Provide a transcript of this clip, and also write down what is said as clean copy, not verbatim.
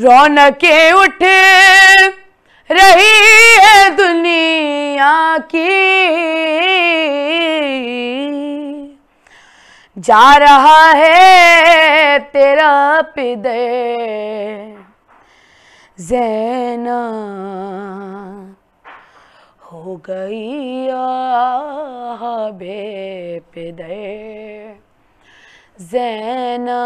रौनकें उठ रही है दुनिया की, जा रहा है तेरा पिदे ज़ैना, हो गई बे पिदे ज़ैना।